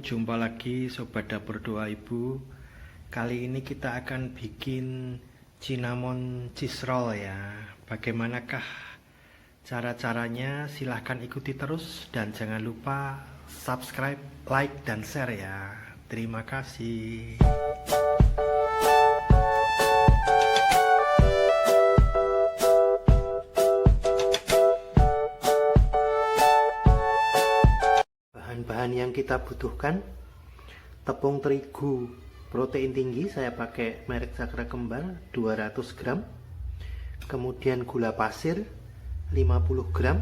jumpa lagi Sobat Dapur Doa Ibu. Kali ini kita akan bikin cinnamon cheese roll ya. Bagaimanakah cara-caranya? Silahkan ikuti terus dan jangan lupa subscribe, like, dan share ya. Terima kasih. Bahan-bahan yang kita butuhkan: tepung terigu protein tinggi, saya pakai merek Cakra Kembar 200 gram, kemudian gula pasir 50 gram,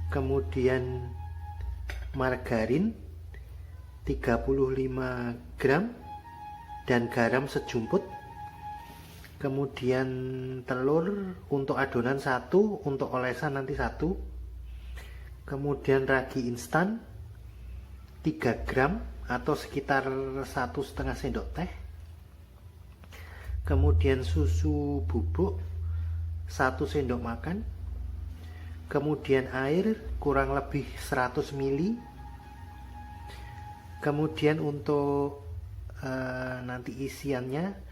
kemudian margarin 35 gram, dan garam sejumput, kemudian telur untuk adonan 1, untuk olesan nanti 1, kemudian ragi instan 3 gram atau sekitar 1,5 sendok teh, kemudian susu bubuk 1 sendok makan, kemudian air kurang lebih 100 ml, kemudian untuk nanti isiannya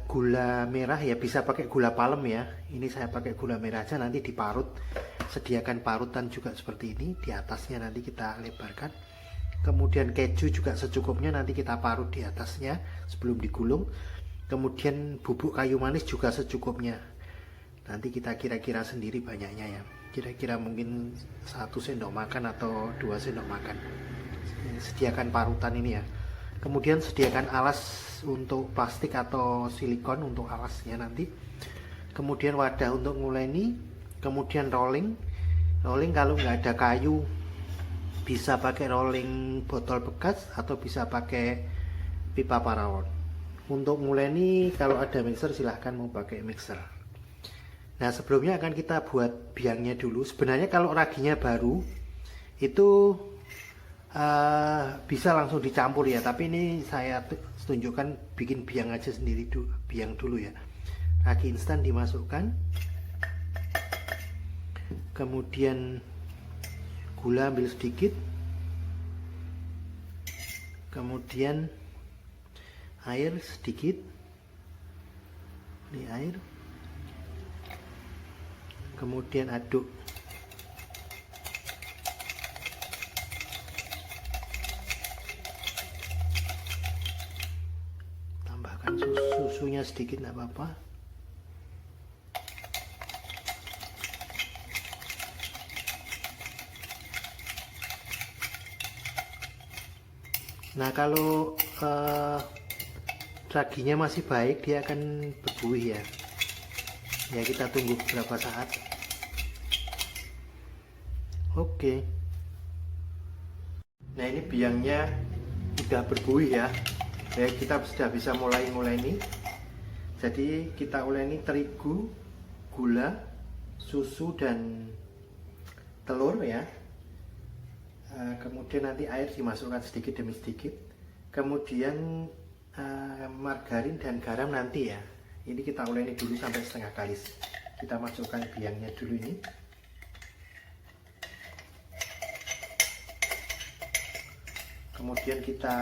gula merah ya, bisa pakai gula palem ya, ini saya pakai gula merah aja, nanti diparut, sediakan parutan juga seperti ini, di atasnya nanti kita lebarkan, kemudian keju juga secukupnya, nanti kita parut di atasnya sebelum digulung, kemudian bubuk kayu manis juga secukupnya, nanti kita kira-kira sendiri banyaknya ya, kira-kira mungkin 1 sendok makan atau 2 sendok makan. Sediakan parutan ini ya, kemudian sediakan alas untuk plastik atau silikon untuk alasnya nanti, kemudian wadah untuk nguleni, kemudian rolling kalau nggak ada kayu bisa pakai rolling botol bekas atau bisa pakai pipa paralon. Untuk nguleni kalau ada mixer silahkan mau pakai mixer. Nah, sebelumnya akan kita buat biangnya dulu. Sebenarnya kalau raginya baru itu bisa langsung dicampur ya, tapi ini saya tunjukkan bikin biang aja sendiri dulu, biang dulu ya. Ragi instan dimasukkan, kemudian gula ambil sedikit, kemudian air sedikit, ini air, kemudian aduk. Tambahkan susunya sedikit, nggak apa-apa. Nah, kalau raginya masih baik, dia akan berbuih ya. Ya, kita tunggu beberapa saat. Oke. Nah, ini biangnya sudah berbuih ya. Ya, kita sudah bisa mulai ini. Jadi kita uleni terigu, gula, susu, dan telur ya. Kemudian nanti air dimasukkan sedikit demi sedikit, kemudian margarin dan garam nanti ya. Ini kita uleni dulu sampai setengah kalis. Kita masukkan biangnya dulu ini, kemudian kita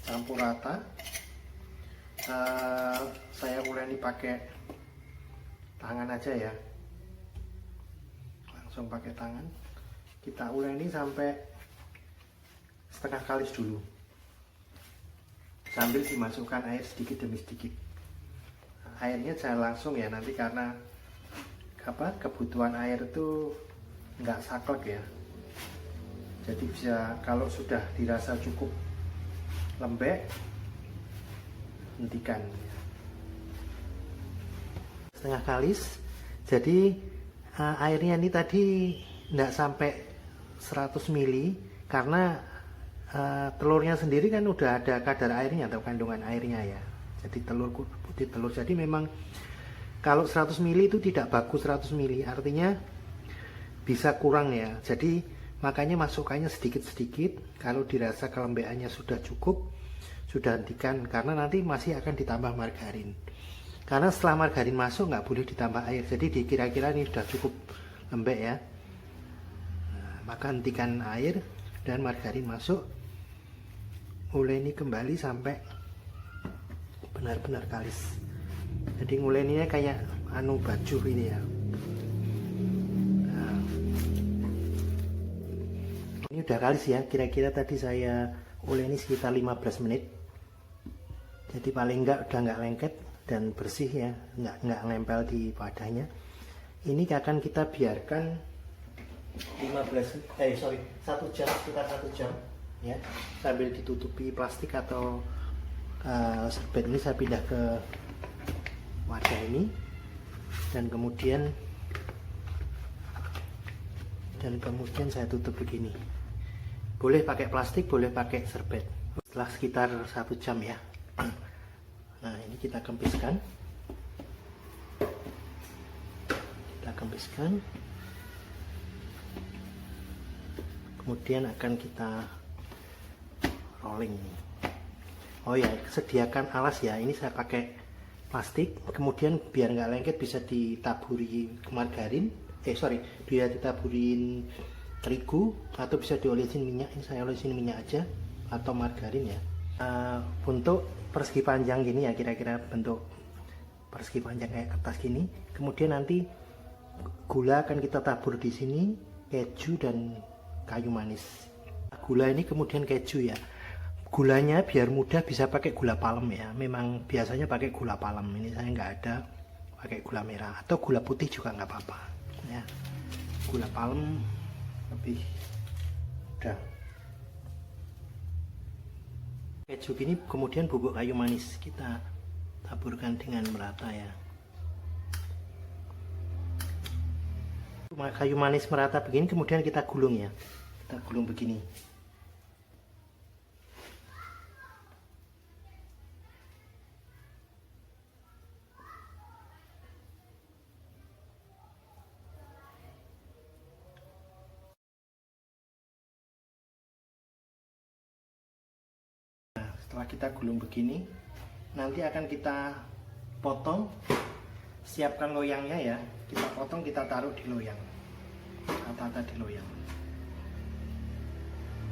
campur rata. Saya uleni pakai tangan aja ya, langsung pakai tangan. Kita uleni sampai setengah kalis dulu, sambil dimasukkan air sedikit demi sedikit. Airnya jangan langsung ya, nanti karena kebutuhan air itu nggak saklek ya. Jadi bisa, kalau sudah dirasa cukup lembek, hentikan. Setengah kalis, jadi airnya ini tadi nggak sampai 100 ml karena telurnya sendiri kan udah ada kadar airnya atau kandungan airnya ya. Jadi putih telur, jadi memang kalau 100 ml itu tidak bagus 100 ml, artinya bisa kurang ya. Jadi makanya masukkannya sedikit-sedikit. Kalau dirasa kelembekannya sudah cukup, sudah hentikan, karena nanti masih akan ditambah margarin. Karena setelah margarin masuk nggak boleh ditambah air, jadi dikira-kira ini sudah cukup lembek ya. maka hentikan air dan margarin masuk. Uleni kembali sampai benar-benar kalis. Jadi nguleninya kayak baju ini ya. Nah, ini udah kalis ya, kira-kira tadi saya uleni sekitar 15 menit. Jadi paling enggak udah nggak lengket dan bersih ya, nggak nempel di wadahnya. Ini akan kita biarkan 1 jam, sekitar 1 jam ya, sambil ditutupi plastik atau serbet. Ini saya pindah ke wadah ini dan kemudian saya tutup begini. Boleh pakai plastik, boleh pakai serbet. Setelah sekitar 1 jam ya. Nah, ini kita kempiskan. Kemudian akan kita rolling. Oh ya, sediakan alas ya. Ini saya pakai plastik. Kemudian biar nggak lengket bisa ditaburi margarin. Biar ditaburin terigu atau bisa diolesin minyak. Ini saya olesin minyak aja atau margarin ya. Untuk persegi panjang gini ya, kira-kira bentuk persegi panjang kayak kertas gini. Kemudian nanti gula akan kita tabur di sini, keju dan kayu manis. Gula ini kemudian keju ya. Gulanya biar mudah bisa pakai gula palem ya. Memang biasanya pakai gula palem. Ini saya nggak ada pakai gula merah atau gula putih juga nggak apa-apa ya. Gula palem lebih mudah. Keju gini kemudian bubuk kayu manis kita taburkan dengan merata ya. Kayu manis merata begini kemudian kita gulung ya. Kita gulung begini. Setelah kita gulung begini, nanti akan kita potong. Siapkan loyangnya ya, kita potong, kita taruh di loyang, tata di loyang.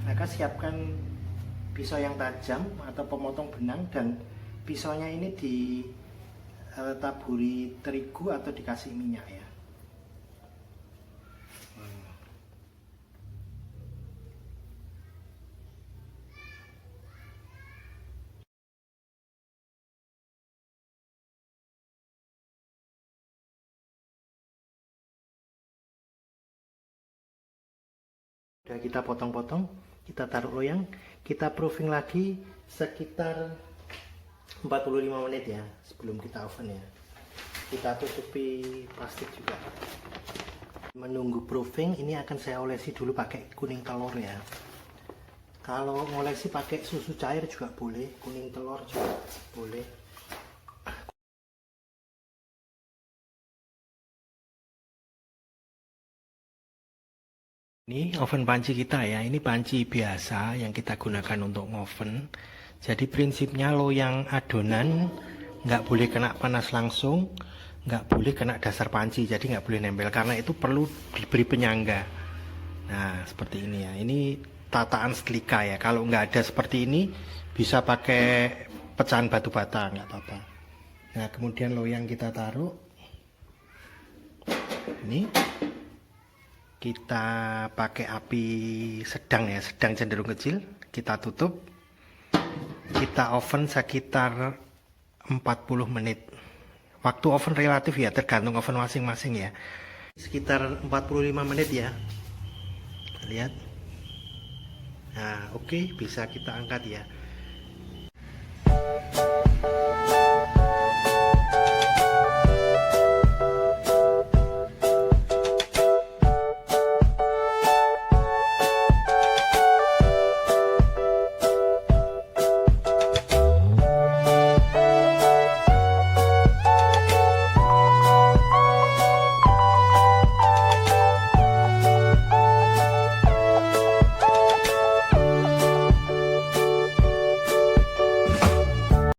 Maka siapkan pisau yang tajam atau pemotong benang, dan pisaunya ini ditaburi terigu atau dikasih minyak ya. Udah kita potong-potong, kita taruh loyang, kita proofing lagi sekitar 45 menit ya sebelum kita oven ya. Kita tutupi plastik juga. Menunggu proofing, ini akan saya olesi dulu pakai kuning telur ya. Kalau ngolesi pakai susu cair juga boleh, kuning telur juga boleh. Ini oven panci kita ya, ini panci biasa yang kita gunakan untuk ngoven. Jadi prinsipnya loyang adonan nggak boleh kena panas langsung, nggak boleh kena dasar panci, jadi nggak boleh nempel, karena itu perlu diberi penyangga. Nah seperti ini ya, ini tataan setrika ya. Kalau nggak ada seperti ini bisa pakai pecahan batu bata, nggak apa-apa. Nah kemudian loyang kita taruh ini. Kita pakai api sedang ya, sedang cenderung kecil. Kita tutup. Kita oven sekitar 40 menit. Waktu oven relatif ya, tergantung oven masing-masing ya. Sekitar 45 menit ya. Lihat. Nah, oke, bisa kita angkat ya.